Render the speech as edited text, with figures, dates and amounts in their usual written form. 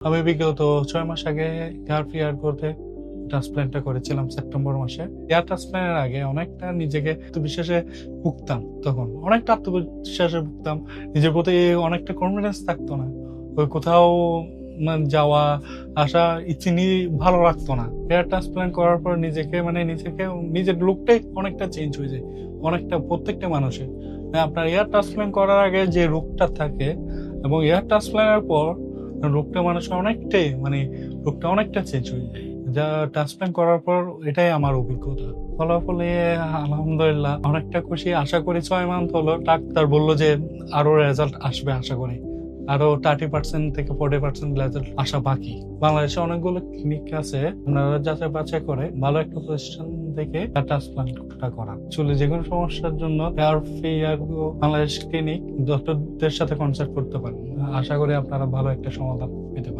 আমি বিগত ৬ মাস আগে হেয়ার করতে ট্রান্সপ্ল্যান্টটা করেছিলাম সেপ্টেম্বর মাসে। হেয়ার ট্রান্সপ্ল্যান্টের আগে অনেকটা নিজেকে আত্মবিশ্বাসে ভুগতাম তখন। অনেকটা আত্মবিশ্বাসে ভুগতাম। নিজের প্রতি অনেকটা কনফিডেন্স থাকতো না। ওই কোথাও যাওয়া, আসা ইচ্ছে নিয়ে ভালো লাগতো না। হেয়ার ট্রান্সপ্ল্যান্ট করার পর নিজেকে নিজের লুকটাই অনেকটা চেঞ্জ হয়ে যায়। অনেকটা প্রত্যেকটা মানুষের। আপনার হেয়ার ট্রান্সপ্ল্যান্ট করার আগে যে লুকটা থাকে এবং হেয়ার ট্রান্সপ্ল্যান্টের পর লোকটা মানুষের লোকটা অনেকটা চেঞ্জ হয়ে যায়। যা ট্রান্সপ্ল্যান্ট করার পর এটাই আমার অভিজ্ঞতা। ফলাফলে আলহামদুলিল্লাহ অনেকটা খুশি। আশা করি ৬ মান্থ হলো। ডাক্তার বলল যে আরো রেজাল্ট আসবে আশা করি। আরো 30% থেকে 40% রেজাল্ট আসা বাকি। বাংলাদেশে অনেকগুলো ক্লিনিক আছে, আপনারা যাচাই বাছাই করে ভালো একটা প্রতিষ্ঠান দেখে ট্রান্সপ্ল্যান্টটা করা। চুলে যে কোনো সমস্যার জন্য বাংলাদেশ ক্লিনিক ডক্টরদের সাথে কনসাল্ট করতে পারেন। আশা করি আপনারা ভালো একটা সমাধান পেতে পারেন।